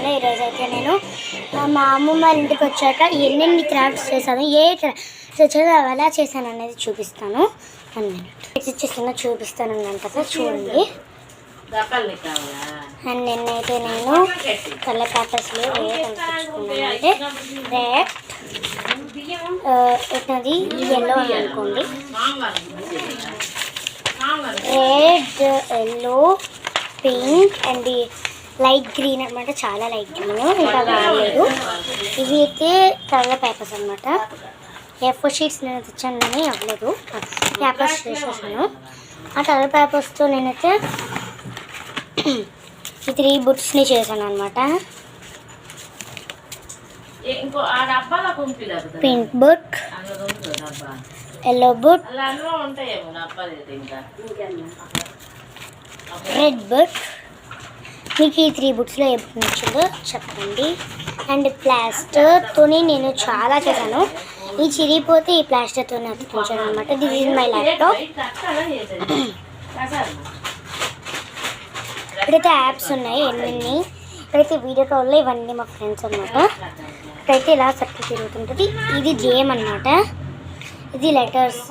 ఛానల్లో ఈరోజు అయితే నేను మా అమ్మమ్మ వాళ్ళ ఇంటికి వచ్చాక ఎన్నెన్ని క్రాఫ్ట్స్ చేశాను, ఏ క్రాఫ్ట్స్ వచ్చానో అవి ఎలా చేశాను అనేది చూపిస్తాను. 1 minute ఇచ్చేస్తున్నా చూపిస్తాను కదా, చూడండి. అండ్ నిన్నైతే నేను కలర్ పేపర్స్లో ఏ కలుపుకున్నాను అంటే రెడ్, ఎట్నది ఎల్లో అని అనుకోండి, red, yellow, pink and light green అనమాట. చాలా లైట్ గ్రీన్, ఇంకా కాలేదు. ఇవి అయితే కలర్ పేపర్స్ అనమాట. A4 షీట్స్ నేను తెచ్చాను కానీ అవ్వలేదు, పేపర్స్ చేసేసాను. ఆ కలర్ పేపర్స్తో నేనైతే ఈ 3 బుక్స్ని చేశాను అనమాట. Pink book, yellow book, red book. మీకు ఈ 3 బుక్స్లో ఏ బుక్ నచ్చిందో చెప్పండి. అండ్ ప్లాస్టర్తో నేను చాలా చేశాను. ఈ చిరిగిపోతే ఈ ప్లాస్టర్తో అతికించాను అనమాట. This is my laptop. ఇక్కడైతే యాప్స్ ఉన్నాయి ఎన్ని. ఇక్కడైతే వీడియో కాల్లో ఇవన్నీ మా ఫ్రెండ్స్ అనమాట. ఇక్కడైతే ఇలా సర్కిల్ తిరుగుతుంటుంది. ఇది గేమ్ అనమాట. ఇది లెటర్స్.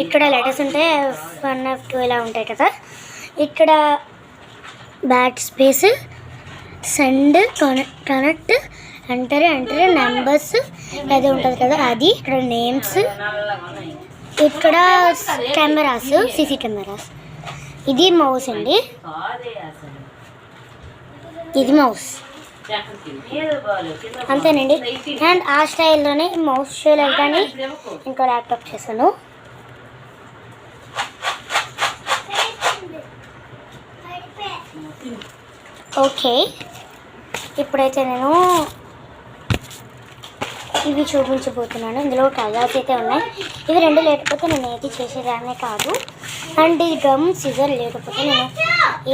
ఇక్కడ లెటర్స్ ఉంటాయి, 1 2 ఇలా ఉంటాయి కదా. ఇక్కడ back space, send, connect, enter numbers అది ఉంటుంది కదా అది. ఇక్కడ నేమ్స్, ఇక్కడ కెమెరాస్, సీసీ కెమెరాస్. ఇది మౌస్ అండి, ఇది మౌస్. అంతేనండి. అండ్ ఆ స్టైల్లోనే మౌస్ చేయలేదు కానీ ఇంకో ల్యాప్టాప్ చేశాను. ఓకే, ఇప్పుడైతే నేను ఇవి చూపించబోతున్నాను. ఇందులో కలర్స్ అయితే ఉన్నాయి. ఇవి 2 లేకపోతే నేను ఏది చేసేదాన్నే కాదు. అండ్ ఈ గమ్ సిజర్ లేకపోతే నేను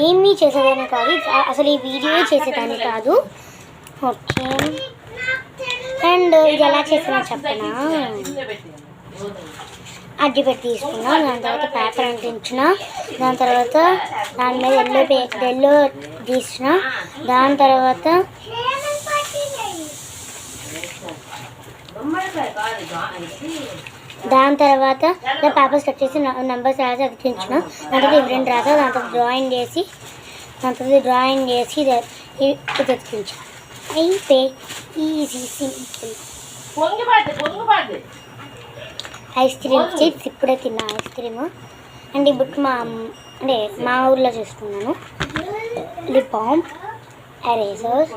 ఏమీ చేసేదాన్ని కాదు, అసలు ఈ వీడియో చేసేదాన్ని కాదు. ఓకే, అండ్ ఇది ఎలా చేసినా చెప్పనా. అడ్డుపెట్టి తీసుకున్నా, దాని తర్వాత పేపర్ అంటించిన, దాని తర్వాత దాని మీద ఎల్లో తీసిన, దాని తర్వాత పేపర్స్ కట్ చేసి నెంబర్స్ రాసి అతికించిన, దాని తర్వాత ఇవి 2 రాసా, దాని తర్వాత డ్రాయింగ్ చేసి ఇది అతికించాను. అయితే easy, simple. Ice cream chips ఇప్పుడే తిన్నా, ఐస్ క్రీమ్. అండ్ ఈ బుక్ మా ఊర్లో చేసుకున్నాను. లిప్ బామ్, ఎరేజర్స్,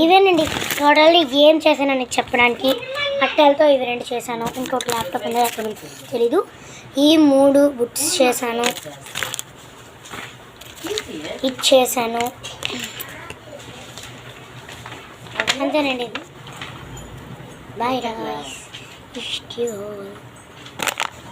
ఇవేనండి. టోటల్లీ ఏం చేశానని చెప్పడానికి అట్టలతో ఇవి 2 చేశాను. ఇంకొక ల్యాప్టాప్ అనేది అక్కడ తెలీదు. ఈ 3 బుక్స్ చేశాను, ఇది చేశాను. అంతేనండి. Bye guys.